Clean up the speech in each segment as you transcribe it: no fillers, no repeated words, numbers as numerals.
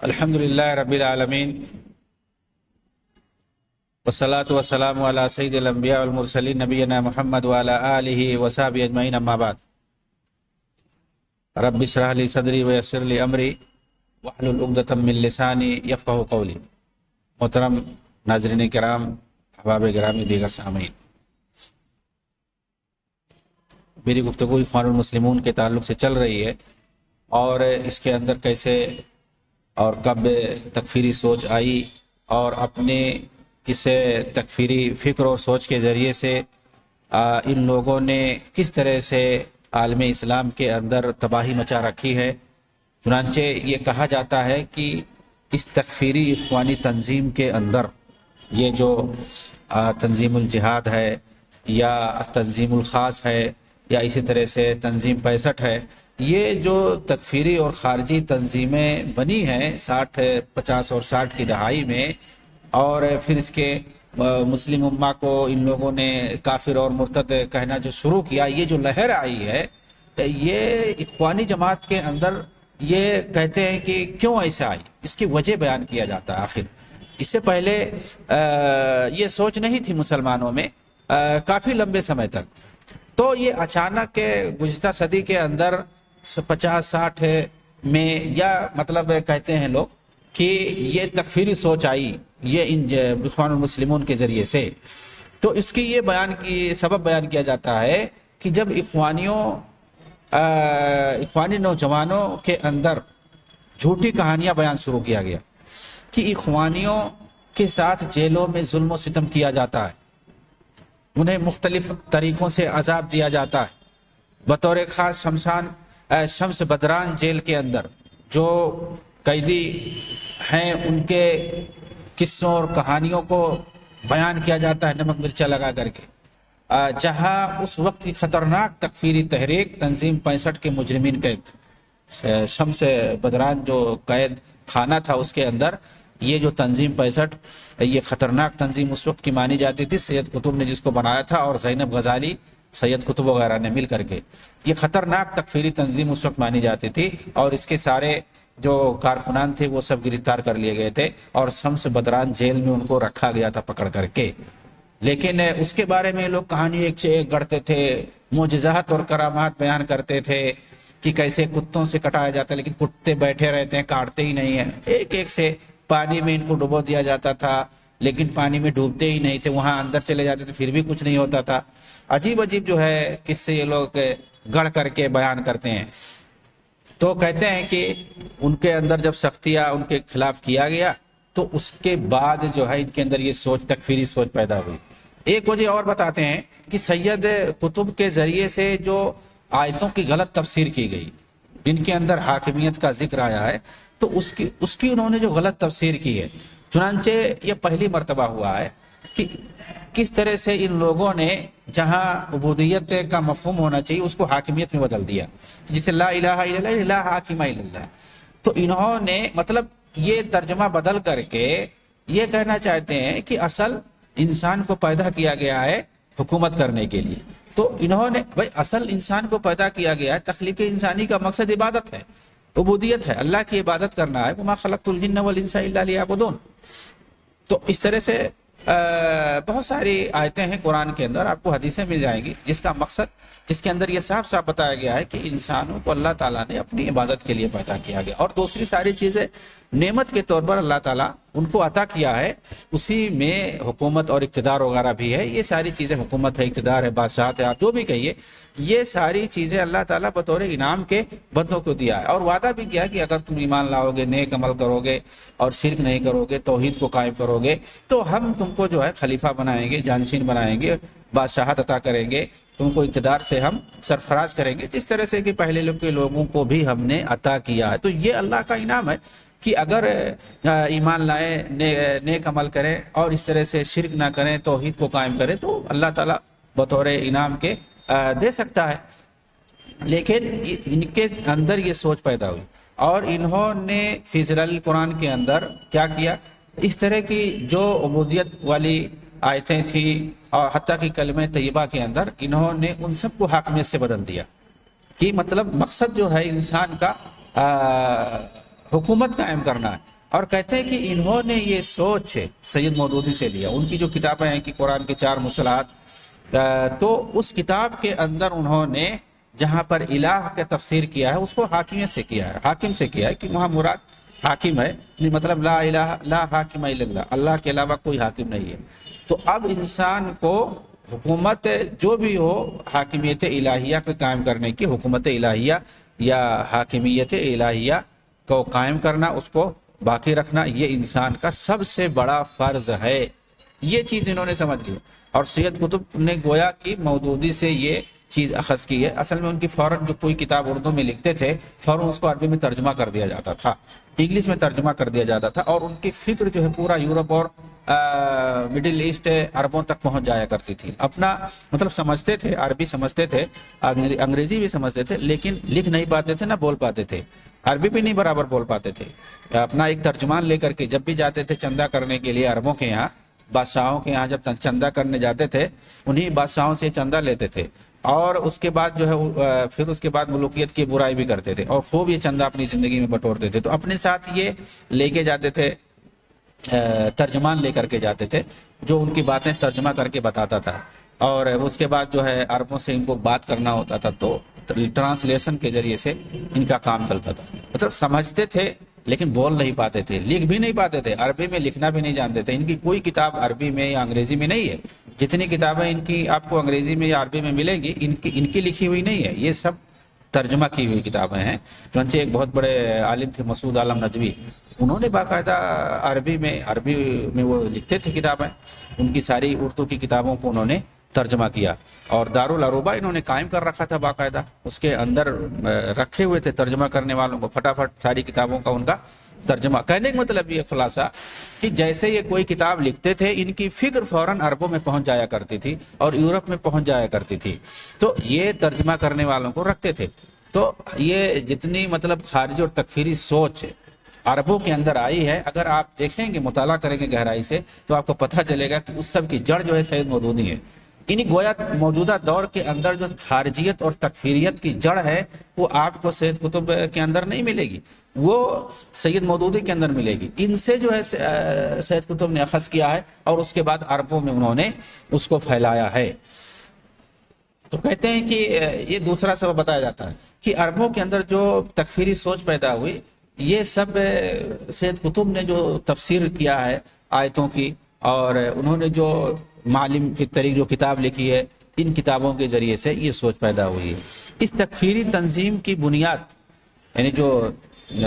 الحمدللہ رب العالمین والصلاة والسلام علی سید الانبیاء والمرسلین نبینا محمد وعلی آلہ وصحبہ اجمعین، اما بعد۔ رب اشرح لی صدری ویسر لی امری واحلل عقدۃ من لسانی یفقہوا قولی۔ محترم ناظرین کرام، احباب گرامی، دیگر سامعین، میری گفتگو اخوان المسلمون کے تعلق سے چل رہی ہے، اور اس کے اندر کیسے اور کب تکفیری سوچ آئی، اور اپنے اس تکفیری فکر اور سوچ کے ذریعے سے ان لوگوں نے کس طرح سے عالم اسلام کے اندر تباہی مچا رکھی ہے۔ چنانچہ یہ کہا جاتا ہے کہ اس تکفیری اخوانی تنظیم کے اندر یہ جو تنظیم الجہاد ہے، یا تنظیم الخاص ہے، یا اسی طرح سے تنظیم 65 ہے، یہ جو تکفیری اور خارجی تنظیمیں بنی ہیں 50 اور 60 کی دہائی میں، اور پھر اس کے مسلم امہ کو ان لوگوں نے کافر اور مرتد کہنا جو شروع کیا، یہ جو لہر آئی ہے، یہ اخوانی جماعت کے اندر یہ کہتے ہیں کہ کیوں ایسے آئی، اس کی وجہ بیان کیا جاتا ہے۔ آخر اس سے پہلے یہ سوچ نہیں تھی مسلمانوں میں کافی لمبے سمے تک، تو یہ اچانک گزشتہ صدی کے اندر 50-60 میں، یا مطلب کہتے ہیں لوگ کہ یہ تکفیری سوچ آئی یہ ان اخوان المسلمون کے ذریعے سے۔ تو اس کی یہ سبب بیان کیا جاتا ہے کہ جب اخوانی نوجوانوں کے اندر جھوٹی کہانیاں بیان شروع کیا گیا کہ اخوانیوں کے ساتھ جیلوں میں ظلم و ستم کیا جاتا ہے، انہیں مختلف طریقوں سے عذاب دیا جاتا ہے۔ بطور خاص شمس بدران جیل کے اندر جو قیدی ہیں، ان کے قصوں اور کہانیوں کو بیان کیا جاتا ہے نمک مرچا لگا کر کے، جہاں اس وقت کی خطرناک تکفیری تحریک تنظیم 65 کے مجرمین قید، شمس بدران جو قید خانہ تھا، اس کے اندر یہ جو تنظیم 65، یہ خطرناک تنظیم اس وقت کی مانی جاتی تھی۔ سید قطب نے جس کو بنایا تھا، اور زینب غزالی، سید قطب وغیرہ نے مل کر کے، یہ خطرناک تکفیری تنظیم اس وقت مانی جاتی تھی، اور اس کے سارے جو کارکنان تھے وہ سب گرفتار کر لیے گئے تھے، اور شمس بدران جیل میں ان کو رکھا گیا تھا پکڑ کر کے۔ لیکن اس کے بارے میں لوگ کہانی ایک سے ایک گڑھتے تھے، معجزات اور کرامات بیان کرتے تھے کہ کیسے کتوں سے کٹایا جاتا ہے، لیکن کتے بیٹھے رہتے ہیں، کاٹتے ہی نہیں ہیں۔ ایک ایک سے پانی میں ان کو ڈبو دیا جاتا تھا، لیکن پانی میں ڈوبتے ہی نہیں تھے، وہاں اندر چلے جاتے تھے، پھر بھی کچھ نہیں ہوتا تھا۔ عجیب عجیب جو ہے کس سے یہ لوگ گڑھ کر کے بیان کرتے ہیں۔ تو کہتے ہیں کہ ان کے اندر جب سختیاں ان کے خلاف کیا گیا، تو اس کے بعد جو ہے ان کے اندر یہ سوچ، تکفیری سوچ پیدا ہوئی۔ ایک وجہ اور بتاتے ہیں کہ سید قطب کے ذریعے سے جو آیتوں کی غلط تفسیر کی گئی، جن کے اندر حاکمیت کا ذکر آیا ہے، تو اس کی انہوں نے جو غلط تفسیر کی ہے، چنانچہ یہ پہلی مرتبہ ہوا ہے کہ کس طرح سے ان لوگوں نے جہاں عبودیت کا مفہوم ہونا چاہیے اس کو حاکمیت میں بدل دیا، جسے لا الہ الا اللہ لا حاکم الا اللہ۔ تو انہوں نے مطلب یہ ترجمہ بدل کر کے یہ کہنا چاہتے ہیں کہ اصل انسان کو پیدا کیا گیا ہے حکومت کرنے کے لیے۔ تو انہوں نے بھائی اصل انسان کو پیدا کیا گیا ہے، تخلیق انسانی کا مقصد عبادت ہے، عبودیت ہے، اللہ کی عبادت کرنا ہے، وما خلقت الجن والانس الا لیعبدون۔ تو اس طرح سے بہت ساری آیتیں ہیں قرآن کے اندر، آپ کو حدیثیں مل جائیں گی جس کا مقصد، جس کے اندر یہ صاف صاف بتایا گیا ہے کہ انسانوں کو اللہ تعالیٰ نے اپنی عبادت کے لیے پیدا کیا گیا، اور دوسری ساری چیزیں نعمت کے طور پر اللہ تعالیٰ ان کو عطا کیا ہے، اسی میں حکومت اور اقتدار وغیرہ بھی ہے۔ یہ ساری چیزیں، حکومت ہے، اقتدار ہے، بادشاہت ہے، آپ جو بھی کہیے، یہ ساری چیزیں اللہ تعالیٰ بطور انعام کے بندوں کو دیا ہے، اور وعدہ بھی کیا کہ اگر تم ایمان لاؤ گے، نیک عمل کرو گے، اور شرک نہیں کرو گے، توحید کو قائم کرو گے، تو ہم تم کو جو ہے خلیفہ بنائیں گے، جانشین بنائیں گے، بادشاہت عطا کریں گے، تم کو اقتدار سے ہم سرفراز کریں گے، جس طرح سے کہ پہلے لوگ کے لوگوں کو بھی ہم نے عطا کیا ہے۔ تو یہ اللہ کا انعام ہے کہ اگر ایمان لائیں، نیک عمل کریں، اور اس طرح سے شرک نہ کریں، توحید کو قائم کریں، تو اللہ تعالیٰ بطور انعام کے دے سکتا ہے۔ لیکن ان کے اندر یہ سوچ پیدا ہوئی، اور انہوں نے فی ظلال قرآن کے اندر کیا کیا، اس طرح کی جو عبودیت والی آیتیں تھیں، اور حتیٰ کہ کلمہ طیبہ کے اندر انہوں نے ان سب کو حاکمیت سے بدل دیا، کہ مطلب مقصد جو ہے انسان کا حکومت قائم کرنا ہے. اور کہتے ہیں کہ انہوں نے یہ سوچ سید مودودی سے لیا. ان کی جو کتابیں ہیں کہ قرآن کے 4 مصطلحات، تو اس کتاب کے اندر انہوں نے جہاں پر الہ کا تفسیر کیا ہے اس کو حاکمیت سے کیا ہے، حاکم سے کیا ہے، کہ وہاں مراد حاکم ہے، مطلب لا الہ لا حاکم الا اللہ، اللہ کے علاوہ کوئی حاکم نہیں ہے. تو اب انسان کو حکومت جو بھی ہو، حاکمیت الہیہ کو قائم کرنے کی، حکومت الہیہ یا حاکمیت الہیہ کو قائم کرنا، اس کو باقی رکھنا، یہ انسان کا سب سے بڑا فرض ہے. یہ چیز انہوں نے سمجھ لی. اور سید قطب نے گویا کہ مودودی سے یہ چیز اخذ کی ہے. اصل میں ان کی فوراً جو کوئی کتاب اردو میں لکھتے تھے فوراً اس کو عربی میں ترجمہ کر دیا جاتا تھا، انگلش میں ترجمہ کر دیا جاتا تھا، اور ان کی فکر جو ہے پورا یورپ اور مڈل ایسٹ عربوں تک پہنچ جایا کرتی تھی. اپنا مطلب سمجھتے تھے، عربی سمجھتے تھے، انگریزی بھی سمجھتے تھے، لیکن لکھ نہیں پاتے تھے، نہ بول پاتے تھے، عربی بھی نہیں برابر بول پاتے تھے. اپنا ایک ترجمان لے کر کے جب بھی جاتے تھے چندہ کرنے کے لیے عربوں کے یہاں، بادشاہوں کے یہاں جب چندہ کرنے جاتے تھے، انہی بادشاہوں سے چندہ لیتے تھے، اور اس کے بعد جو ہے پھر اس کے بعد ملوکیت کی برائی بھی کرتے تھے، اور خوب یہ چندہ اپنی زندگی میں بٹورتے تھے. تو اپنے ساتھ یہ لے کے جاتے تھے، ترجمان لے کر کے جاتے تھے جو ان کی باتیں ترجمہ کر کے بتاتا تھا. اور اس کے بعد جو ہے عربوں سے ان کو بات کرنا ہوتا تھا تو ٹرانسلیشن کے ذریعے سے ان کا کام چلتا تھا. مطلب سمجھتے تھے لیکن بول نہیں پاتے تھے، لکھ بھی نہیں پاتے تھے، عربی میں لکھنا بھی نہیں جانتے تھے. ان کی کوئی کتاب عربی میں یا انگریزی میں نہیں ہے. جتنی کتابیں ان کی آپ کو انگریزی میں یا عربی میں ملیں گی ان کی لکھی ہوئی نہیں ہے، یہ سب ترجمہ کی ہوئی کتابیں ہیں. چنانچہ ایک بہت بڑے عالم تھے مسعود عالم ندوی، انہوں نے باقاعدہ عربی میں وہ لکھتے تھے کتابیں، ان کی ساری اردو کی کتابوں کو انہوں نے ترجمہ کیا. اور دارالعروبہ انہوں نے قائم کر رکھا تھا باقاعدہ، اس کے اندر رکھے ہوئے تھے ترجمہ کرنے والوں کو، پھٹافٹ ساری کتابوں کا ان کا ترجمہ. کہنے کا مطلب یہ خلاصہ کہ جیسے یہ کوئی کتاب لکھتے تھے ان کی فکر فوراً عربوں میں پہنچ جایا کرتی تھی اور یورپ میں پہنچ جایا کرتی تھی، تو یہ ترجمہ کرنے والوں کو رکھتے تھے. تو یہ جتنی مطلب خارجی اور تکفیری سوچ عربوں کے اندر آئی ہے، اگر آپ دیکھیں گے، مطالعہ کریں گے گہرائی سے، تو آپ کو پتہ چلے گا کہ اس سب کی جڑ جو ہے سید مودودی ہے. انہیں گویا موجودہ دور کے اندر جو خارجیت اور تکفیریت کی جڑ ہے وہ آپ کو سید قطب کے اندر نہیں ملے گی، وہ سید مودودی کے اندر ملے گی. ان سے جو ہے سید قطب نے اخذ کیا ہے اور اس کے بعد عربوں میں انہوں نے اس کو پھیلایا ہے. تو کہتے ہیں کہ یہ دوسرا سبب بتایا جاتا ہے کہ عربوں کے اندر جو تکفیری سوچ پیدا ہوئی، یہ سب سید قطب نے جو تفسیر کیا ہے آیتوں کی، اور انہوں نے جو معالم فی الطریق جو کتاب لکھی ہے، ان کتابوں کے ذریعے سے یہ سوچ پیدا ہوئی ہے. اس تکفیری تنظیم کی بنیاد، یعنی جو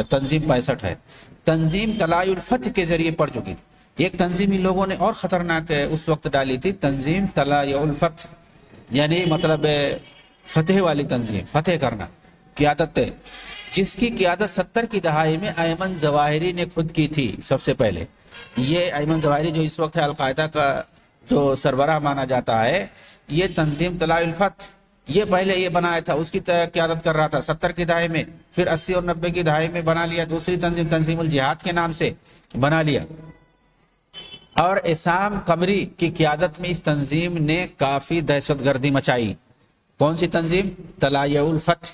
تنظیم 65 ہے، تنظیم طلائع الفتح کے ذریعے پڑ چکی تھی. ایک تنظیم ان لوگوں نے اور خطرناک اس وقت ڈالی تھی، تنظیم طلائع الفتح، یعنی مطلب فتح والی تنظیم، فتح کرنا، قیادت، جس کی قیادت 70 کی دہائی میں ایمن ظواہری نے خود کی تھی. سب سے پہلے یہ ایمن ظواہری جو اس وقت ہے القاعدہ کا جو سربراہ مانا جاتا ہے، یہ تنظیم طلائع الفتح یہ پہلے یہ بنایا تھا، اس کی قیادت کر رہا تھا 70 کی دہائی میں. پھر 80 اور 90 کی دہائی میں بنا لیا دوسری تنظیم، تنظیم الجہاد کے نام سے بنا لیا. اور اسام قمری کی قیادت میں اس تنظیم نے کافی دہشت گردی مچائی. کون سی تنظیم؟ طلائع الفتح.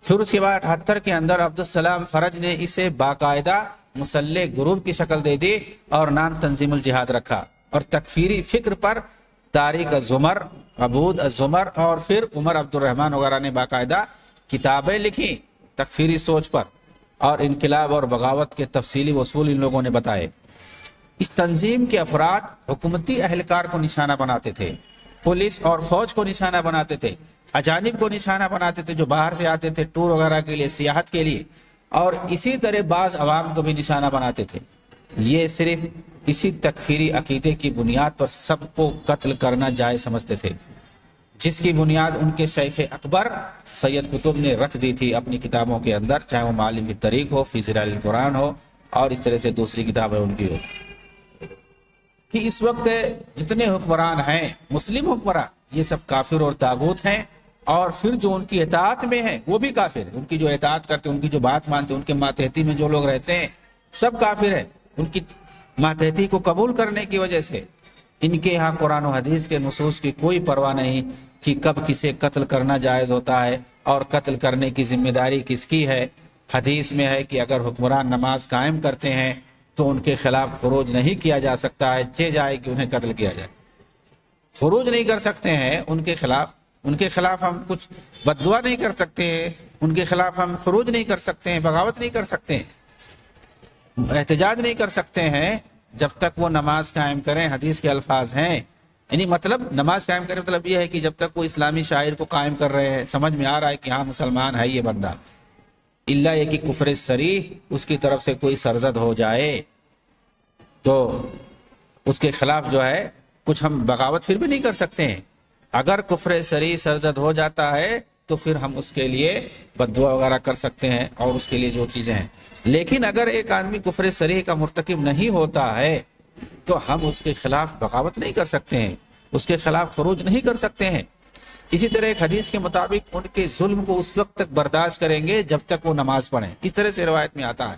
پھر اس کے بعد 78 کے اندر عبدالسلام فرج نے اسے باقاعدہ مسلح گروپ کی شکل دے دی اور نام تنظیم الجہاد رکھا. اور تکفیری فکر پر طارق الزمر، عبود الزمر اور پھر عمر عبد الرحمن وغیرہ نے باقاعدہ کتابیں لکھی تکفیری سوچ پر، اور انقلاب اور بغاوت کے تفصیلی اصول ان لوگوں نے بتائے. اس تنظیم کے افراد حکومتی اہلکار کو نشانہ بناتے تھے، پولیس اور فوج کو نشانہ بناتے تھے، اجانب کو نشانہ بناتے تھے جو باہر سے آتے تھے ٹور وغیرہ کے لیے، سیاحت کے لیے، اور اسی طرح بعض عوام کو بھی نشانہ بناتے تھے. یہ صرف اسی تکفیری عقیدے کی بنیاد پر سب کو قتل کرنا جائز سمجھتے تھے، جس کی بنیاد ان کے شیخ اکبر سید قطب نے رکھ دی تھی اپنی کتابوں کے اندر، چاہے وہ معالم فی الطریق ہو، فی ظلال القرآن ہو، اور اس طرح سے دوسری کتابیں ان کی ہو. کہ اس وقت جتنے حکمران ہیں مسلم حکمران، یہ سب کافر اور طاغوت ہیں، اور پھر جو ان کی اطاعت میں ہیں وہ بھی کافر ہیں. ان کی جو اطاعت کرتے ہیں، ان کی جو بات مانتے ہیں، ان کے ماتحتی میں جو لوگ رہتے ہیں سب کافر ہیں. ان کی ماتحتی کو قبول کرنے کی وجہ سے ان کے ہاں قرآن و حدیث کے نصوص کی کوئی پرواہ نہیں کہ کب کسے قتل کرنا جائز ہوتا ہے اور قتل کرنے کی ذمہ داری کس کی ہے. حدیث میں ہے کہ اگر حکمران نماز قائم کرتے ہیں تو ان کے خلاف خروج نہیں کیا جا سکتا ہے، چہ جائے کہ انہیں قتل کیا جائے۔ خروج نہیں کر سکتے ہیں ان کے خلاف ہم کچھ بد دعا نہیں کر سکتے ہیں، ان کے خلاف ہم خروج نہیں کر سکتے ہیں، بغاوت نہیں کر سکتے ہیں، احتجاج نہیں کر سکتے ہیں جب تک وہ نماز قائم کریں۔ حدیث کے الفاظ ہیں، یعنی مطلب نماز قائم کریں مطلب یہ ہے کہ جب تک وہ اسلامی شاعر کو قائم کر رہے ہیں، سمجھ میں آ رہا ہے کہ ہاں مسلمان ہے یہ بندہ، الا یہ کہ کفر صریح اس کی طرف سے کوئی سرزد ہو جائے تو اس کے خلاف جو ہے کچھ ہم بغاوت پھر بھی نہیں کر سکتے ہیں۔ اگر کفر صریح سرزد ہو جاتا ہے تو پھر ہم اس کے لیے بد دعا وغیرہ کر سکتے ہیں اور اس کے لیے جو چیزیں ہیں، لیکن اگر ایک آدمی کفر صریح کا مرتکب نہیں ہوتا ہے تو ہم اس کے خلاف بغاوت نہیں کر سکتے ہیں، اس کے خلاف خروج نہیں کر سکتے ہیں۔ اسی طرح ایک حدیث کے مطابق ان کے ظلم کو اس وقت تک برداشت کریں گے جب تک وہ نماز پڑھیں، اس طرح سے روایت میں آتا ہے۔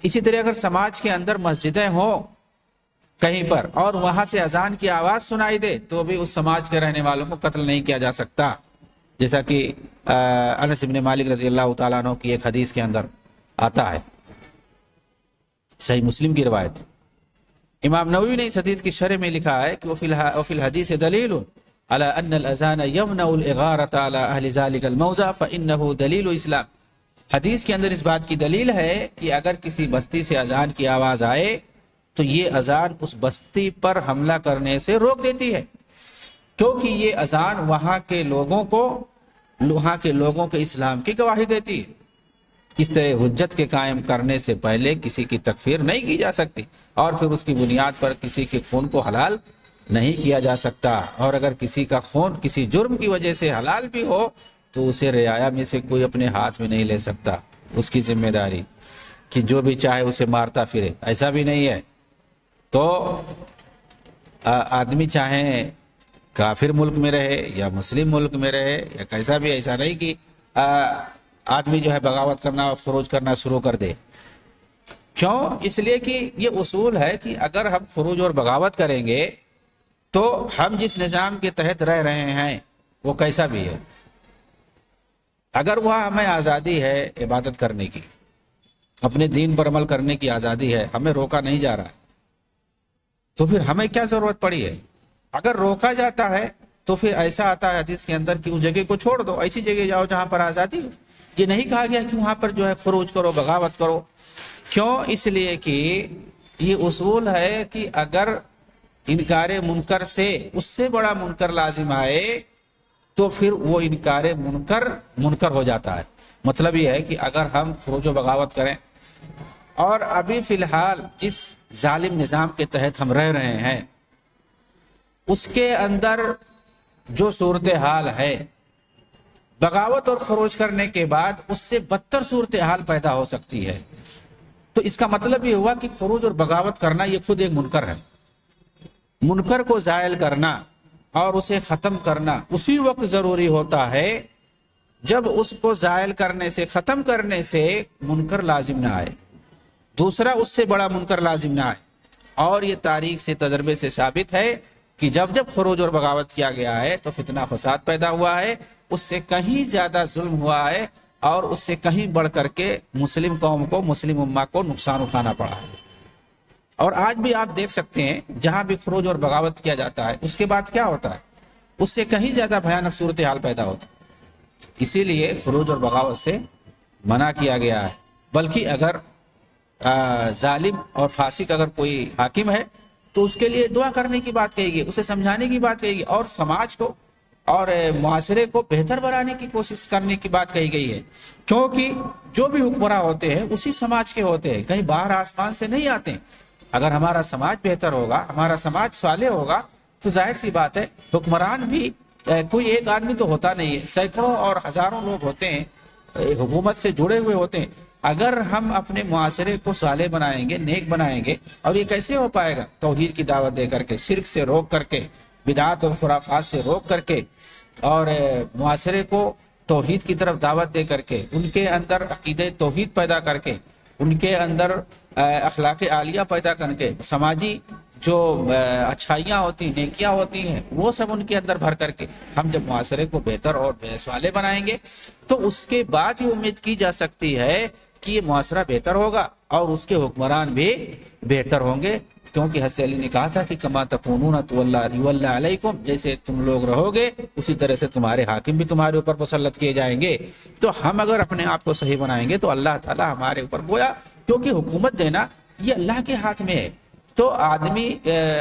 اسی طرح اگر سماج کے اندر مسجدیں ہوں کہیں پر اور وہاں سے اذان کی آواز سنائی دے تو بھی اس سماج کے رہنے والوں کو قتل نہیں کیا جا سکتا، جیسا کہ انس بن مالک رضی اللہ تعالیٰ عنہ کی ایک حدیث کے اندر آتا ہے، صحیح مسلم کی روایت۔ امام نووی نے اس حدیث کی شرح میں لکھا ہے کہ وفی الحدیث دلیل علی ان الاذان یمنع الاغارۃ علی اہل ذلک الموضع فانہ دلیل اسلام۔ حدیث کے اندر اس بات کی دلیل ہے کہ اگر کسی بستی سے اذان کی آواز آئے تو یہ اذان اس بستی پر حملہ کرنے سے روک دیتی ہے، کیونکہ یہ اذان وہاں کے لوگوں کے اسلام کی گواہی دیتی ہے۔ اس طرح حجت کے قائم کرنے سے پہلے کسی کی تکفیر نہیں کی جا سکتی اور پھر اس کی بنیاد پر کسی کے خون کو حلال نہیں کیا جا سکتا، اور اگر کسی کا خون کسی جرم کی وجہ سے حلال بھی ہو تو اسے رعایا میں سے کوئی اپنے ہاتھ میں نہیں لے سکتا، اس کی ذمہ داری کہ جو بھی چاہے اسے مارتا پھرے، ایسا بھی نہیں ہے۔ تو آدمی چاہے کافر ملک میں رہے یا مسلم ملک میں رہے یا کیسا بھی، ایسا نہیں کہ آدمی جو ہے بغاوت کرنا اور خروج کرنا شروع کر دے۔ کیوں؟ اس لیے کہ یہ اصول ہے کہ اگر ہم خروج اور بغاوت کریں گے تو ہم جس نظام کے تحت رہ رہے ہیں وہ کیسا بھی ہے، اگر وہاں ہمیں آزادی ہے عبادت کرنے کی، اپنے دین پر عمل کرنے کی آزادی ہے، ہمیں روکا نہیں جا رہا ہے، تو پھر ہمیں کیا ضرورت پڑی ہے؟ اگر روکا جاتا ہے تو پھر ایسا آتا ہے حدیث کے اندر کہ اس جگہ کو چھوڑ دو، ایسی جگہ جاؤ جہاں پر آزادی ہو۔ یہ نہیں کہا گیا کہ وہاں پر جو ہے خروج کرو، بغاوت کرو۔ کیوں؟ اس لیے کہ یہ اصول ہے کہ اگر انکار منکر سے اس سے بڑا منکر لازم آئے تو پھر وہ انکار منکر ہو جاتا ہے۔ مطلب یہ ہے کہ اگر ہم خروج و بغاوت کریں اور ابھی فی الحال جس ظالم نظام کے تحت ہم رہ رہے ہیں اس کے اندر جو صورتحال ہے، بغاوت اور خروج کرنے کے بعد اس سے بدتر صورتحال پیدا ہو سکتی ہے، تو اس کا مطلب یہ ہوا کہ خروج اور بغاوت کرنا یہ خود ایک منکر ہے۔ منکر کو زائل کرنا اور اسے ختم کرنا اسی وقت ضروری ہوتا ہے جب اس کو زائل کرنے سے، ختم کرنے سے منکر لازم نہ آئے، دوسرا اس سے بڑا منکر لازم نہ آئے۔ اور یہ تاریخ سے، تجربے سے ثابت ہے کہ جب خروج اور بغاوت کیا گیا ہے تو فتنہ فساد پیدا ہوا ہے، اس سے کہیں زیادہ ظلم ہوا ہے اور اس سے کہیں بڑھ کر کے مسلم قوم کو، مسلم امہ کو نقصان اٹھانا پڑا ہے۔ اور آج بھی آپ دیکھ سکتے ہیں جہاں بھی خروج اور بغاوت کیا جاتا ہے اس کے بعد کیا ہوتا ہے، اس سے کہیں زیادہ بھیانک صورتحال پیدا ہوتی ہے۔ اسی لیے خروج اور بغاوت سے منع کیا گیا ہے، بلکہ اگر ظالم اور فاسق اگر کوئی حاکم ہے تو اس کے لیے دعا کرنے کی بات کہی گئی، اسے سمجھانے کی بات کہی گئی اور سماج کو اور معاشرے کو بہتر بنانے کی کوشش کرنے کی بات کہی گئی ہے، کیونکہ جو بھی حکمراں ہوتے ہیں اسی سماج کے ہوتے ہیں، کہیں باہر آسمان سے نہیں آتے ہیں۔ اگر ہمارا سماج بہتر ہوگا، ہمارا سماج صالح ہوگا تو ظاہر سی بات ہے حکمران بھی کوئی ایک آدمی تو ہوتا نہیں ہے، سینکڑوں اور ہزاروں لوگ ہوتے ہیں، حکومت سے جڑے ہوئے ہوتے ہیں۔ اگر ہم اپنے معاشرے کو صالح بنائیں گے، نیک بنائیں گے، اور یہ کیسے ہو پائے گا؟ توحید کی دعوت دے کر کے، شرک سے روک کر کے، بدعات اور خرافات سے روک کر کے، اور معاشرے کو توحید کی طرف دعوت دے کر کے، ان کے اندر عقیدہ توحید پیدا کر کے، ان کے اندر اخلاق عالیہ پیدا کر کے، سماجی جو اچھائیاں ہوتی ہیں، نیکیاں ہوتی ہیں، وہ سب ان کے اندر بھر کر کے ہم جب معاشرے کو بہتر اور صالح بنائیں گے تو اس کے بعد یہ امید کی جا سکتی ہے کہ یہ معاشرہ بہتر ہوگا اور اس کے حکمران بھی بہتر ہوں گے، کیونکہ حضرت علی نے کہا تھا کہ کما تکونون یولى علیکم، جیسے تم لوگ رہو گے اسی طرح سے تمہارے حاکم بھی تمہارے اوپر مسلط کیے جائیں گے۔ تو ہم اگر اپنے آپ کو صحیح بنائیں گے تو اللہ تعالی ہمارے اوپر گویا، کیونکہ حکومت دینا یہ اللہ کے ہاتھ میں ہے، تو آدمی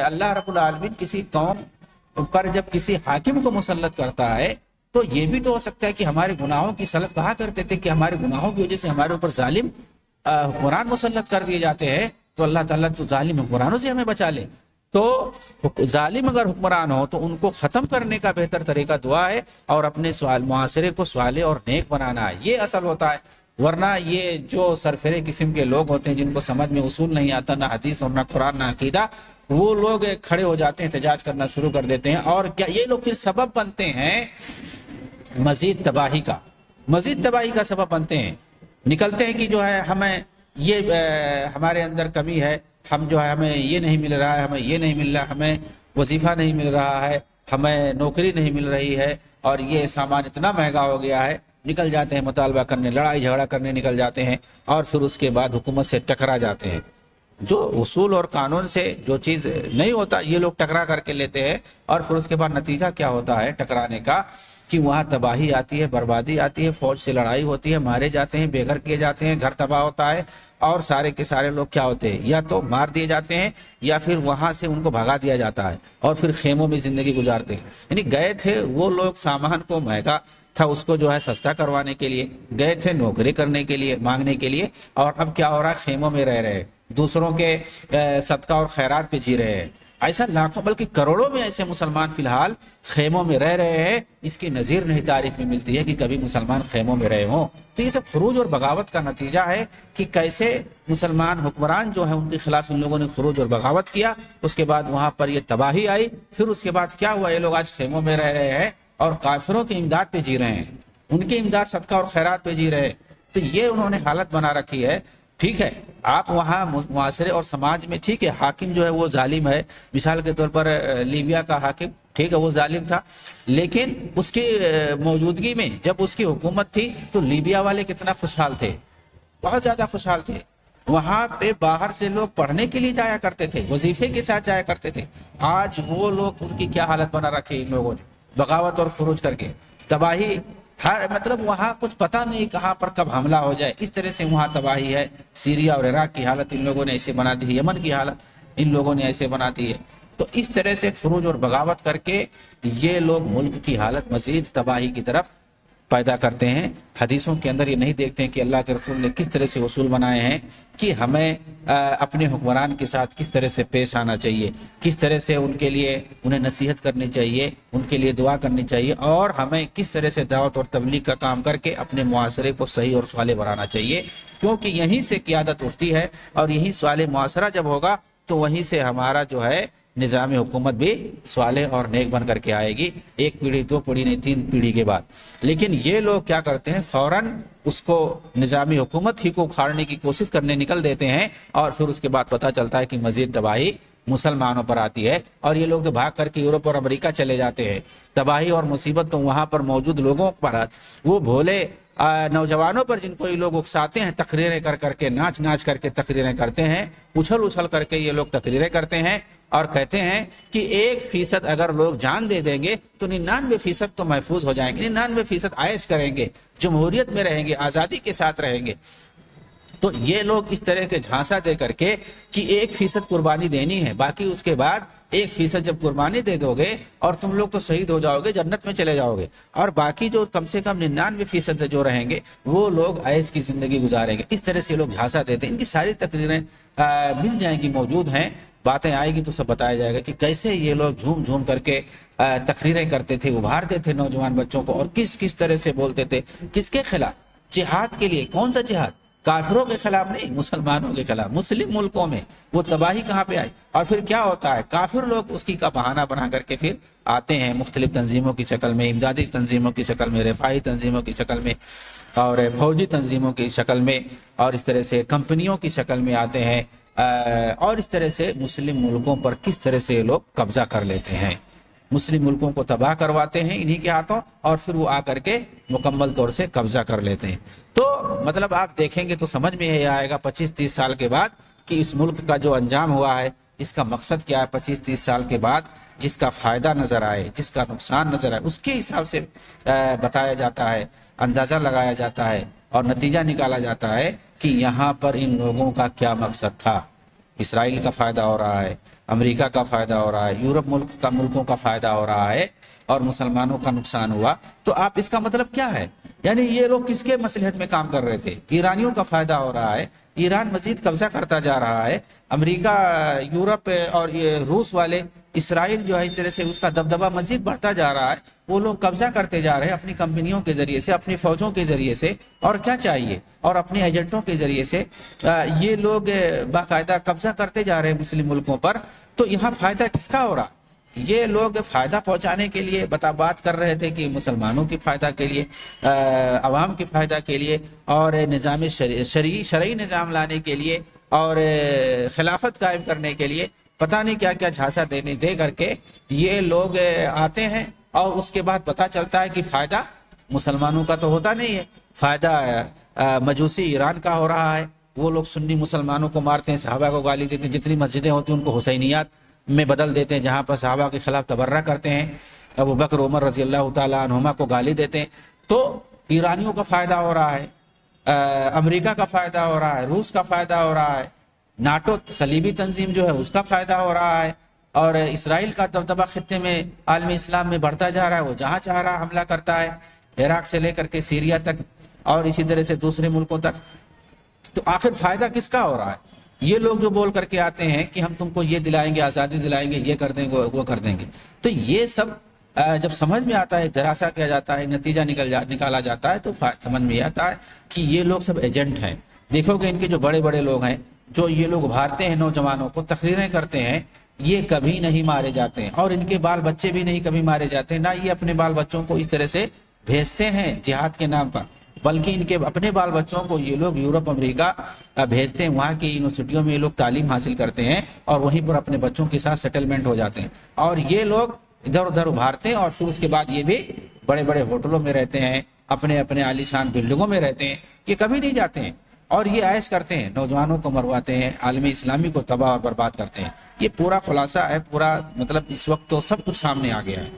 اللہ رب العالمین کسی قوم پر جب کسی حاکم کو مسلط کرتا ہے تو یہ بھی تو ہو سکتا ہے کہ ہمارے گناہوں کی سلف کہا کرتے تھے کہ ہمارے گناہوں کی وجہ سے ہمارے اوپر ظالم حکمران مسلط کر دیے جاتے ہیں، تو اللہ تعالیٰ تو ظالم حکمرانوں سے ہمیں بچا لے۔ تو ظالم اگر حکمران ہو تو ان کو ختم کرنے کا بہتر طریقہ دعا ہے اور اپنے معاشرے کو صالح اور نیک بنانا ہے، یہ اصل ہوتا ہے۔ ورنہ یہ جو سرفرے قسم کے لوگ ہوتے ہیں جن کو سمجھ میں اصول نہیں آتا، نہ حدیث اور نہ قرآن نہ عقیدہ، وہ لوگ کھڑے ہو جاتے ہیں، احتجاج کرنا شروع کر دیتے ہیں، اور کیا یہ لوگ پھر سبب بنتے ہیں مزید تباہی کا سبب بنتے ہیں، نکلتے ہیں کہ جو ہے ہمیں یہ ہمارے اندر کمی ہے، ہم جو ہے ہمیں یہ نہیں مل رہا ہے، ہمیں یہ نہیں مل رہا، ہمیں وظیفہ نہیں مل رہا ہے، ہمیں نوکری نہیں مل رہی ہے، اور یہ سامان اتنا مہنگا ہو گیا ہے، نکل جاتے ہیں مطالبہ کرنے، لڑائی جھگڑا کرنے نکل جاتے ہیں، اور پھر اس کے بعد حکومت سے ٹکرا جاتے ہیں۔ جو اصول اور قانون سے جو چیز نہیں ہوتا یہ لوگ ٹکرا کر کے لیتے ہیں، اور پھر اس کے بعد نتیجہ کیا ہوتا ہے ٹکرانے کا، کہ وہاں تباہی آتی ہے، بربادی آتی ہے، فوج سے لڑائی ہوتی ہے، مارے جاتے ہیں، بے گھر کیے جاتے ہیں، گھر تباہ ہوتا ہے، اور سارے کے سارے لوگ کیا ہوتے ہیں، یا تو مار دیے جاتے ہیں یا پھر وہاں سے ان کو بھگا دیا جاتا ہے، اور پھر خیموں میں زندگی گزارتے ہیں۔ یعنی گئے تھے وہ لوگ سامان کو مہنگا تھا اس کو جو ہے سستا کروانے کے لیے، گئے تھے نوکری کرنے کے لیے، مانگنے کے لیے، اور اب کیا ہو رہا ہے، خیموں میں رہ رہے ہیں، دوسروں کے صدقہ اور خیرات پہ جی رہے ہیں۔ ایسا لاکھوں بلکہ کروڑوں میں ایسے مسلمان فی الحال خیموں میں رہ رہے ہیں، اس کی نظیر نہیں تاریخ میں ملتی ہے کہ کبھی مسلمان خیموں میں رہے ہوں۔ تو یہ سب خروج اور بغاوت کا نتیجہ ہے کہ کیسے مسلمان حکمران جو ہیں ان کے خلاف ان لوگوں نے خروج اور بغاوت کیا، اس کے بعد وہاں پر یہ تباہی آئی، پھر اس کے بعد کیا ہوا، یہ لوگ آج خیموں میں رہ رہے ہیں اور کافروں کی امداد پہ جی رہے ہیں، ان کی امداد صدقہ اور خیرات پہ جی رہے ہیں۔ تو یہ انہوں نے حالت بنا رکھی ہے۔ ٹھیک ہے، آپ وہاں معاشرے اور سماج میں ٹھیک ہے حاکم جو ہے وہ ظالم ہے، مثال کے طور پر لیبیا کا حاکم ٹھیک ہے وہ ظالم تھا، لیکن اس کی موجودگی میں جب اس کی حکومت تھی تو لیبیا والے کتنا خوشحال تھے، بہت زیادہ خوشحال تھے۔ وہاں پہ باہر سے لوگ پڑھنے کے لیے جایا کرتے تھے، وظیفے کے ساتھ جایا کرتے تھے۔ آج وہ لوگ ان کی کیا حالت بنا رکھی ان لوگوں نے، بغاوت اور خروج کر کے تباہی، ہر مطلب وہاں کچھ پتہ نہیں کہاں پر کب حملہ ہو جائے، اس طرح سے وہاں تباہی ہے۔ سیریا اور عراق کی حالت ان لوگوں نے ایسے بنا دی ہے، یمن کی حالت ان لوگوں نے ایسے بنا دی ہے۔ تو اس طرح سے خروج اور بغاوت کر کے یہ لوگ ملک کی حالت مزید تباہی کی طرف پیدا کرتے ہیں۔ حدیثوں کے اندر یہ نہیں دیکھتے ہیں کہ اللہ کے رسول نے کس طرح سے اصول بنائے ہیں کہ ہمیں اپنے حکمران کے ساتھ کس طرح سے پیش آنا چاہیے، کس طرح سے ان کے لیے انہیں نصیحت کرنی چاہیے، ان کے لیے دعا کرنی چاہیے، اور ہمیں کس طرح سے دعوت اور تبلیغ کا کام کر کے اپنے معاشرے کو صحیح اور صالح بنانا چاہیے، کیونکہ یہیں سے قیادت اٹھتی ہے، اور یہی صالح معاشرہ جب ہوگا تو وہیں سے ہمارا جو ہے نظام حکومت بھی صالح اور نیک بن کر کے آئے گی، ایک پیڑھی دو پیڑھی نہیں 3 پیڑھی کے بعد۔ لیکن یہ لوگ کیا کرتے ہیں، فوراً اس کو نظامی حکومت ہی کو اکھاڑنے کی کوشش کرنے نکل دیتے ہیں، اور پھر اس کے بعد پتہ چلتا ہے کہ مزید تباہی مسلمانوں پر آتی ہے، اور یہ لوگ تو بھاگ کر کے یورپ اور امریکہ چلے جاتے ہیں۔ تباہی اور مصیبت تو وہاں پر موجود لوگوں پر، وہ بھولے نوجوانوں پر جن کو یہ لوگ اکساتے ہیں، تقریریں کر کر کے، ناچ ناچ کر کے تقریریں کرتے ہیں، اچھل اچھل کر کے یہ لوگ تقریریں کرتے ہیں، اور کہتے ہیں کہ 1% اگر لوگ جان دے دیں گے تو 99% تو محفوظ ہو جائیں گے، 99% عائش کریں گے، جمہوریت میں رہیں گے، آزادی کے ساتھ رہیں گے۔ تو یہ لوگ اس طرح کے جھانسا دے کر کے کہ 1% قربانی دینی ہے، باقی اس کے بعد 1% جب قربانی دے دو گے اور تم لوگ تو شہید ہو جاؤ گے، جنت میں چلے جاؤ گے، اور باقی جو کم سے کم 99% جو رہیں گے وہ لوگ عیش کی زندگی گزاریں گے۔ اس طرح سے لوگ جھانسا دیتے ہیں۔ ان کی ساری تقریریں مل جائیں گی، موجود ہیں، باتیں آئے گی تو سب بتایا جائے گا کہ کیسے یہ لوگ جھوم جھوم کر کے تقریریں کرتے تھے، ابھارتے تھے نوجوان بچوں کو، اور کس کس طرح سے بولتے تھے، کس کے خلاف، جہاد کے لیے۔ کون سا جہاد؟ کافروں کے خلاف نہیں، مسلمانوں کے خلاف، مسلم ملکوں میں۔ وہ تباہی کہاں پہ آئی؟ اور پھر کیا ہوتا ہے، کافر لوگ اس کی کا بہانہ بنا کر کے پھر آتے ہیں مختلف تنظیموں کی شکل میں، امدادی تنظیموں کی شکل میں، رفاہی تنظیموں کی شکل میں، اور فوجی تنظیموں کی شکل میں، اور اس طرح سے کمپنیوں کی شکل میں آتے ہیں اور اس طرح سے مسلم ملکوں پر کس طرح سے یہ لوگ قبضہ کر لیتے ہیں، مسلم ملکوں کو تباہ کرواتے ہیں انہی کے ہاتھوں، اور پھر وہ آ کر کے مکمل طور سے قبضہ کر لیتے ہیں۔ تو مطلب آپ دیکھیں گے تو سمجھ میں یہ آئے گا 25-30 سال کے بعد کہ اس ملک کا جو انجام ہوا ہے اس کا مقصد کیا ہے۔ 25-30 سال کے بعد جس کا فائدہ نظر آئے، جس کا نقصان نظر آئے، اس کے حساب سے بتایا جاتا ہے، اندازہ لگایا جاتا ہے اور نتیجہ نکالا جاتا ہے کہ یہاں پر ان لوگوں کا کیا مقصد تھا۔ اسرائیل کا فائدہ ہو رہا ہے، امریکہ کا فائدہ ہو رہا ہے، یورپ ملکوں کا فائدہ ہو رہا ہے، اور مسلمانوں کا نقصان ہوا۔ تو آپ اس کا مطلب کیا ہے؟ یعنی یہ لوگ کس کے مصلحت میں کام کر رہے تھے؟ ایرانیوں کا فائدہ ہو رہا ہے، ایران مزید قبضہ کرتا جا رہا ہے، امریکہ، یورپ اور یہ روس والے، اسرائیل جو ہے اس طرح سے اس کا دبدبہ مزید بڑھتا جا رہا ہے، وہ لوگ قبضہ کرتے جا رہے ہیں اپنی کمپنیوں کے ذریعے سے، اپنی فوجوں کے ذریعے سے، اور کیا چاہیے، اور اپنے ایجنٹوں کے ذریعے سے یہ لوگ باقاعدہ قبضہ کرتے جا رہے ہیں مسلم ملکوں پر۔ تو یہاں فائدہ کس کا ہو رہا؟ یہ لوگ فائدہ پہنچانے کے لیے بات کر رہے تھے کہ مسلمانوں کے فائدہ کے لیے، عوام کے فائدہ کے لیے، اور نظام شرعی نظام لانے کے لیے، اور خلافت قائم کرنے کے لیے پتہ نہیں کیا کیا جھانسا دے کر کے یہ لوگ آتے ہیں، اور اس کے بعد پتہ چلتا ہے کہ فائدہ مسلمانوں کا تو ہوتا نہیں ہے، فائدہ مجوسی ایران کا ہو رہا ہے۔ وہ لوگ سنی مسلمانوں کو مارتے ہیں، صحابہ کو گالی دیتے ہیں، جتنی مسجدیں ہوتی ہیں ان کو حسینیات میں بدل دیتے ہیں، جہاں پر صحابہ کے خلاف تبرہ کرتے ہیں، ابو بکر عمر رضی اللہ تعالیٰ عنہما کو گالی دیتے ہیں۔ تو ایرانیوں کا فائدہ ہو رہا ہے، امریکہ کا فائدہ ہو رہا ہے، روس کا فائدہ ہو رہا ہے، ناٹو صلیبی تنظیم جو ہے اس کا فائدہ ہو رہا ہے، اور اسرائیل کا دبدبہ خطے میں، عالم اسلام میں بڑھتا جا رہا ہے، وہ جہاں چاہ رہا حملہ کرتا ہے، عراق سے لے کر کے سیریا تک، اور اسی طرح سے دوسرے ملکوں تک۔ تو آخر فائدہ کس کا ہو رہا ہے؟ یہ لوگ جو بول کر کے آتے ہیں کہ ہم تم کو یہ دلائیں گے، آزادی دلائیں گے، یہ کر دیں گے، وہ کر دیں گے۔ تو یہ سب جب سمجھ میں آتا ہے، دراسہ کیا جاتا ہے، نتیجہ نکالا جاتا ہے، تو سمجھ میں آتا ہے کہ یہ لوگ سب ایجنٹ ہیں۔ دیکھو کہ ان کے جو بڑے بڑے لوگ ہیں، جو یہ لوگ ابھارتے ہیں نوجوانوں کو، تقریریں کرتے ہیں، یہ کبھی نہیں مارے جاتے ہیں، اور ان کے بال بچے بھی نہیں کبھی مارے جاتے ہیں، نہ یہ اپنے بال بچوں کو اس طرح سے بھیجتے ہیں جہاد کے نام پر، بلکہ ان کے اپنے بال بچوں کو یہ لوگ یورپ امریکہ بھیجتے ہیں، وہاں کی یونیورسٹیوں میں یہ لوگ تعلیم حاصل کرتے ہیں، اور وہیں پر اپنے بچوں کے ساتھ سیٹلمنٹ ہو جاتے ہیں، اور یہ لوگ ادھر ادھر ابھارتے ہیں، اور پھر اس کے بعد یہ بھی بڑے بڑے ہوٹلوں میں رہتے ہیں، اپنے اپنے عالی شان بلڈنگوں میں رہتے ہیں، یہ کبھی نہیں جاتے ہیں، اور یہ عائش کرتے ہیں، نوجوانوں کو مرواتے ہیں، عالم اسلامی کو تباہ اور برباد کرتے ہیں۔ یہ پورا خلاصہ ہے، پورا مطلب اس وقت تو سب کچھ سامنے آ گیا ہے،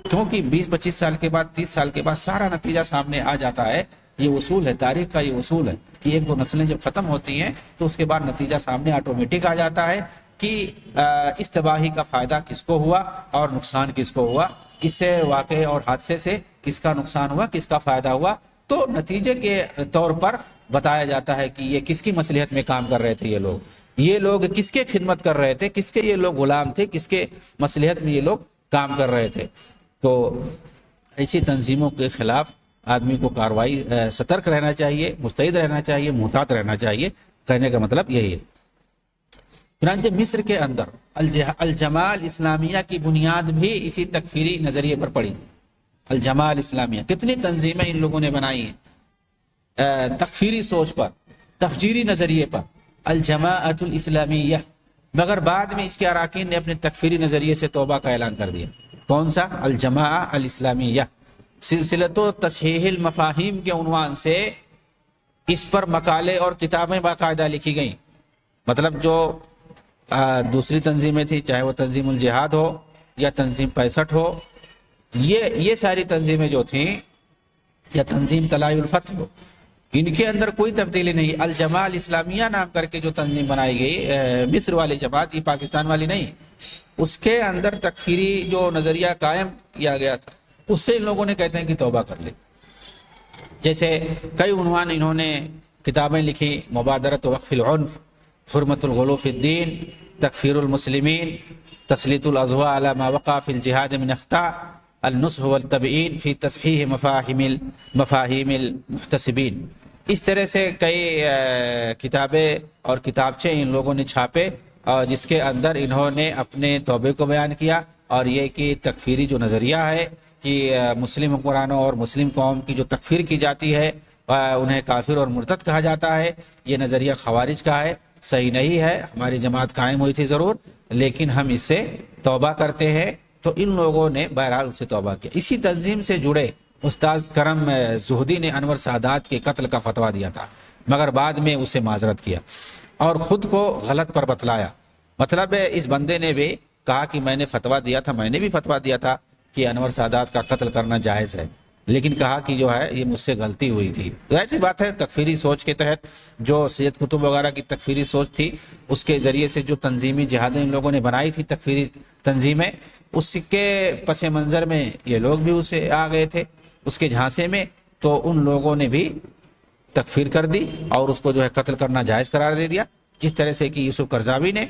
کیونکہ 20-25 سال کے بعد، 30 سال کے بعد سارا نتیجہ سامنے آ جاتا ہے۔ یہ اصول ہے، تاریخ کا یہ اصول ہے کہ ایک دو نسلیں جب ختم ہوتی ہیں تو اس کے بعد نتیجہ سامنے آٹومیٹک آ جاتا ہے کہ اس تباہی کا فائدہ کس کو ہوا اور نقصان کس کو ہوا، اس سے واقعے اور حادثے سے کس کا نقصان ہوا، کس کا فائدہ ہوا۔ تو نتیجے کے طور پر بتایا جاتا ہے کہ یہ کس کی مصلحت میں کام کر رہے تھے، یہ لوگ کس کے خدمت کر رہے تھے، کس کے یہ لوگ غلام تھے، کس کے مصلحت میں یہ لوگ کام کر رہے تھے۔ تو ایسی تنظیموں کے خلاف آدمی کو کارروائی، سترک رہنا چاہیے، مستعد رہنا چاہیے، محتاط رہنا چاہیے۔ کہنے کا مطلب یہی ہے۔ چنانچہ مصر کے اندر الجماعہ اسلامیہ کی بنیاد بھی اسی تکفیری نظریے پر پڑی تھی۔ الجماعہ اسلامیہ کتنی تنظیمیں ان لوگوں نے بنائی ہیں تکفیری سوچ پر، تفجیری نظریے پر، الجماعۃ الاسلامیہ، مگر بعد میں اس کے اراکین نے اپنے تکفیری نظریے سے توبہ کا اعلان کر دیا۔ کون سا؟ الجماعہ الاسلامیہ۔ سلسلۃ و تصحیح المفاہیم کے عنوان سے اس پر مقالے اور کتابیں باقاعدہ لکھی گئیں۔ مطلب جو دوسری تنظیمیں تھیں، چاہے وہ تنظیم الجہاد ہو یا تنظیم 65 ہو، یہ ساری تنظیمیں جو تھیں، یا تنظیم طلائع الفتح ہو، ان کے اندر کوئی تبدیلی نہیں۔ الجماعہ الاسلامیہ نام کر کے جو تنظیم بنائی گئی، مصر والی جماعت، یہ پاکستان والی نہیں، اس کے اندر تکفیری جو نظریہ قائم کیا گیا تھا، اس سے ان لوگوں نے کہتے ہیں کہ توبہ کر لے۔ جیسے کئی عنوان انہوں نے کتابیں لکھی، مبادرت وقف العنف، حرمت الغلو فی الدین، تکفیر المسلمین، تسلیط الاضواء علی ما وقع فی الجہاد من اخطاء، النصح والتبیین فی تصحیح مفاہیم المحتسبین۔ اس طرح سے کئی کتابیں اور کتابچے ان لوگوں نے چھاپے، اور جس کے اندر انہوں نے اپنے توبے کو بیان کیا، اور یہ کہ تکفیری جو نظریہ ہے کہ مسلم حکمرانوں اور مسلم قوم کی جو تکفیر کی جاتی ہے، انہیں کافر اور مرتد کہا جاتا ہے، یہ نظریہ خوارج کا ہے۔ صحیح نہیں ہے، ہماری جماعت قائم ہوئی تھی ضرور، لیکن ہم اس سے توبہ کرتے ہیں۔ تو ان لوگوں نے بہرحال اس سے توبہ کیا۔ اسی تنظیم سے جڑے استاذ کرم زہدی نے انور سادات کے قتل کا فتویٰ دیا تھا، مگر بعد میں اسے معذرت کیا اور خود کو غلط پر بتلایا۔ مطلب اس بندے نے بھی کہا کہ میں نے فتویٰ دیا تھا، میں نے بھی فتویٰ دیا تھا کہ انور سادات کا قتل کرنا جائز ہے، لیکن کہا کہ جو ہے یہ مجھ سے غلطی ہوئی تھی۔ ظاہر سی بات ہے، تکفیری سوچ کے تحت جو سید قطب وغیرہ کی تکفیری سوچ تھی، اس کے ذریعے سے جو تنظیمی جہادیں ان لوگوں نے بنائی تھی، تکفیری تنظیمیں، اس کے پس منظر میں یہ لوگ بھی اسے آ گئے تھے اس کے جھانسے میں، تو ان لوگوں نے بھی تکفیر کر دی اور اس کو جو ہے قتل کرنا جائز قرار دے دیا۔ جس طرح سے کہ یوسف قرضاوی نے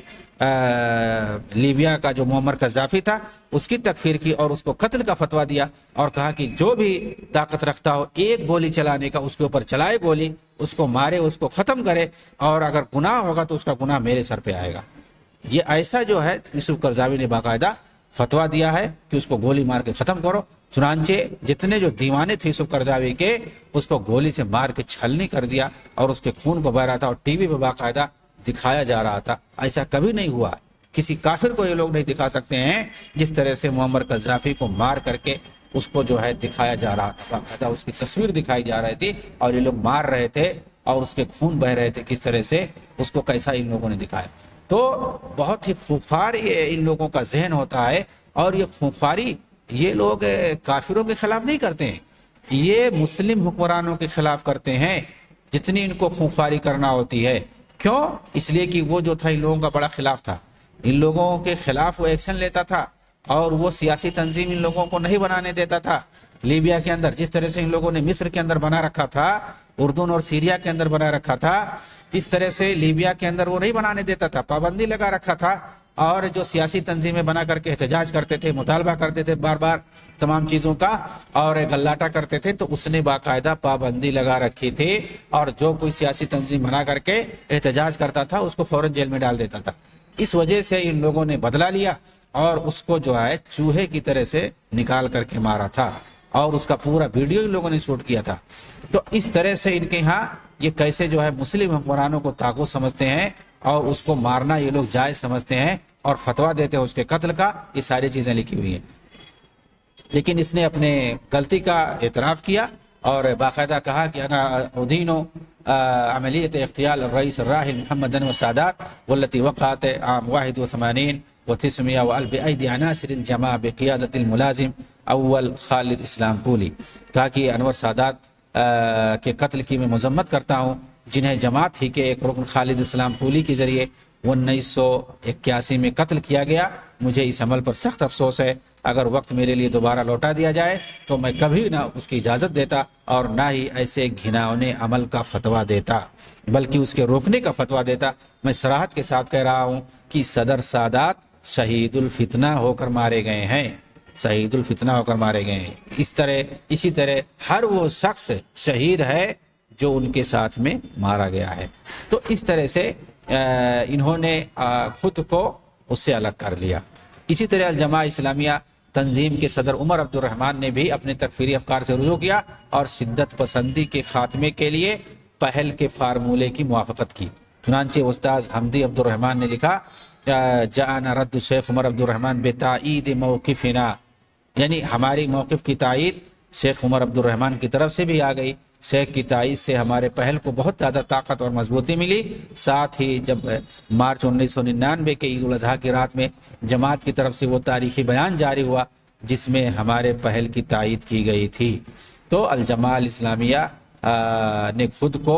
لیبیا کا جو معمر قذافی تھا اس کی تکفیر کی اور اس کو قتل کا فتویٰ دیا، اور کہا کہ جو بھی طاقت رکھتا ہو ایک گولی چلانے کا اس کے اوپر چلائے گولی، اس کو مارے، اس کو ختم کرے، اور اگر گناہ ہوگا تو اس کا گناہ میرے سر پہ آئے گا۔ یہ ایسا جو ہے یوسف قرضاوی نے باقاعدہ فتویٰ دیا ہے کہ اس کو گولی مار کے ختم کرو۔ چنانچہ جتنے جو دیوانے تھے یوسف قرضاوی کے، اس کو گولی سے مار کے چھلنی کر دیا اور اس کے خون کو بہہ رہا تھا، اور ٹی وی پہ باقاعدہ دکھایا جا رہا تھا۔ ایسا کبھی نہیں ہوا، کسی کافر کو یہ لوگ نہیں دکھا سکتے ہیں جس طرح سے معمر قذافی کو مار کر کے اس کو جو ہے دکھایا جا رہا تھا، باقاعدہ اس کی تصویر دکھائی جا رہی تھی اور یہ لوگ مار رہے تھے اور اس کے خون بہ رہے تھے، کس طرح سے اس کو کیسا ان لوگوں نے دکھایا۔ تو بہت ہی خونخوار یہ ان لوگوں کا ذہن ہوتا ہے، اور یہ خونخواری یہ لوگ کافروں کے خلاف نہیں کرتے ہیں، یہ مسلم حکمرانوں کے خلاف کرتے ہیں جتنی ان کو خونخواری کرنا ہوتی ہے۔ کیوں؟ اس لیے کہ وہ جو تھا ان لوگوں کا بڑا خلاف تھا، ان لوگوں کے خلاف وہ ایکشن لیتا تھا، اور وہ سیاسی تنظیم ان لوگوں کو نہیں بنانے دیتا تھا۔ لیبیا کے اندر جس طرح سے ان لوگوں نے مصر کے اندر بنا رکھا تھا، اردن اور سیریا کے اندر بنا رکھا تھا، اس طرح سے لیبیا کے اندر وہ نہیں بنانے دیتا تھا، پابندی لگا رکھا تھا، اور جو سیاسی تنظیمیں بنا کر کے احتجاج کرتے تھے، مطالبہ کرتے تھے بار بار تمام چیزوں کا، اور گلاٹا کرتے تھے، تو اس نے باقاعدہ پابندی لگا رکھی تھی، اور جو کوئی سیاسی تنظیم بنا کر کے احتجاج کرتا تھا اس کو فوراً جیل میں ڈال دیتا تھا۔ اس وجہ سے ان لوگوں نے بدلہ لیا اور اس کو جو ہے چوہے کی طرح سے نکال کر کے مارا تھا، اور اس کا پورا ویڈیو ان لوگوں نے شوٹ کیا تھا۔ تو اس طرح سے ان کے ہاں یہ کیسے جو ہے مسلم حکمرانوں کو طاغوت سمجھتے ہیں اور اس کو مارنا یہ لوگ جائز سمجھتے ہیں اور فتویٰ دیتے ہیں اس کے قتل کا، یہ ساری چیزیں لکھی ہوئی ہیں۔ لیکن اس نے اپنے غلطی کا اعتراف کیا اور باقاعدہ کہا کہ انا ادین عملیت اغتیال الرئیس الراحل محمد انور سادات والتي وقعت عام 81 و900 وألف بأيدي عناصر الجماعة بقيادة الملازم اول خالد اسلام پولی، کہا کہ انور سادات کے قتل کی میں مذمت کرتا ہوں، جنہیں جماعت ہی کے ایک رکن خالد اسلام پولی کے ذریعے 1981 میں قتل کیا گیا۔ مجھے اس عمل پر سخت افسوس ہے، اگر وقت میرے لیے دوبارہ لوٹا دیا جائے تو میں کبھی نہ اس کی اجازت دیتا اور نہ ہی ایسے گھناؤنے عمل کا فتویٰ دیتا، بلکہ اس کے روکنے کا فتویٰ دیتا۔ میں صراحت کے ساتھ کہہ رہا ہوں کہ صدر سادات شہید الفتنہ ہو کر مارے گئے ہیں، شہید الفتنہ ہو کر مارے گئے ہیں۔ اسی طرح ہر وہ شخص شہید ہے جو ان کے ساتھ میں مارا گیا ہے۔ تو اس طرح سے انہوں نے خود کو اس سے الگ کر لیا۔ اسی طرح الجماعہ اسلامیہ تنظیم کے صدر عمر عبد الرحمن نے بھی اپنے تکفیری افکار سے رجوع کیا اور شدت پسندی کے خاتمے کے لیے پہل کے فارمولے کی موافقت کی۔ چنانچہ استاذ حمدی عبد الرحمن نے لکھا جاءنا رد شیخ عمر عبد الرحمن بتائید موقفنا، یعنی ہماری موقف کی تائید شیخ عمر عبد الرحمن کی طرف سے بھی آ گئی۔ شیخ کی تائید سے ہمارے پہل کو بہت زیادہ طاقت اور مضبوطی ملی۔ ساتھ ہی جب مارچ 1999 کے عید الاضحیٰ کی رات میں جماعت کی طرف سے وہ تاریخی بیان جاری ہوا جس میں ہمارے پہل کی تائید کی گئی تھی، تو الجماعہ الاسلامیہ نے خود کو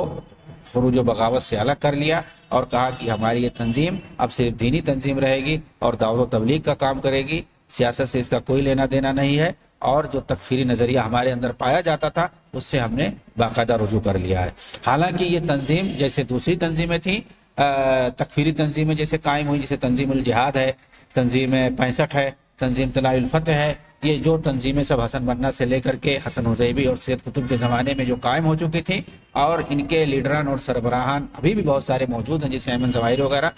خروج و بغاوت سے الگ کر لیا اور کہا کہ ہماری یہ تنظیم اب صرف دینی تنظیم رہے گی اور دعوت و تبلیغ کا کام کرے گی، سیاست سے اس کا کوئی لینا دینا نہیں ہے، اور جو تکفیری نظریہ ہمارے اندر پایا جاتا تھا اس سے ہم نے باقاعدہ رجوع کر لیا ہے۔ حالانکہ یہ تنظیم جیسے دوسری تنظیمیں تھیں، تکفیری تنظیمیں جیسے قائم ہوئی، جیسے تنظیم الجہاد ہے، تنظیم 65 ہے، تنظیم طلائع الفتح ہے، یہ جو تنظیمیں سب حسن بننا سے لے کر کے حسن حزیبی اور سید قطب کے زمانے میں جو قائم ہو چکی تھیں، اور ان کے لیڈران اور سربراہان ابھی بھی بہت سارے موجود ہیں جیسے ایمن ظواہری وغیرہ،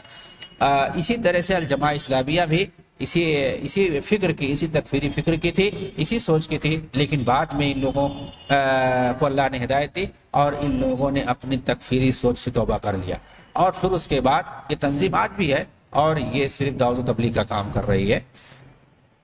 اسی طرح سے الجماعہ اسلامیہ بھی اسی فکر کی، اسی تکفیری فکر کی تھی، اسی سوچ کی تھی، لیکن بعد میں ان لوگوں کو اللہ نے ہدایت دی اور ان لوگوں نے اپنی تکفیری سوچ سے توبہ کر لیا اور پھر اس کے بعد یہ تنظیم آج بھی ہے اور یہ صرف دعوت و تبلیغ کا کام کر رہی ہے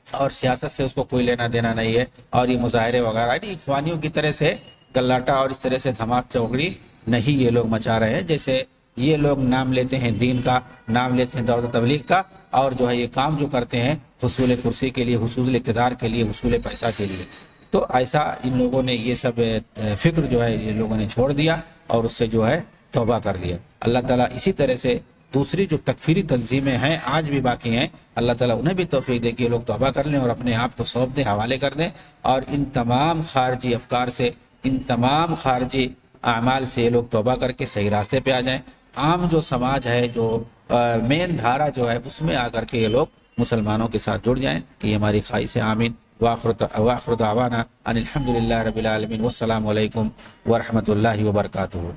اور سیاست سے اس کو کوئی لینا دینا نہیں ہے، اور یہ مظاہرے وغیرہ نہیں، اخوانیوں کی طرح سے گلاٹا اور اس طرح سے دھماک چوکڑی نہیں یہ لوگ مچا رہے ہیں جیسے یہ لوگ نام لیتے ہیں دین کا، نام لیتے ہیں دعوت و تبلیغ کا، اور جو ہے یہ کام جو کرتے ہیں حصول کرسی کے لیے، حصول اقتدار کے لیے، حصول پیسہ کے لیے۔ تو ایسا ان لوگوں نے یہ سب فکر جو ہے یہ لوگوں نے چھوڑ دیا اور اس سے جو ہے توبہ کر لیا۔ اللہ تعالیٰ اسی طرح سے دوسری جو تکفیری تنظیمیں ہیں آج بھی باقی ہیں، اللہ تعالیٰ انہیں بھی توفیق دے کہ یہ لوگ توبہ کر لیں اور اپنے آپ کو سونپ دیں، حوالے کر دیں، اور ان تمام خارجی افکار سے، ان تمام خارجی اعمال سے یہ لوگ توبہ کر کے صحیح راستے پہ آ جائیں۔ عام جو سماج ہے، جو مین دھارا جو ہے، اس میں آ کر کے یہ لوگ مسلمانوں کے ساتھ جڑ جائیں، یہ ہماری خواہش ہے۔ آمین۔ وآخر دعوانا ان الحمد للہ رب العالمین، والسلام علیکم ورحمۃ اللہ وبرکاتہ۔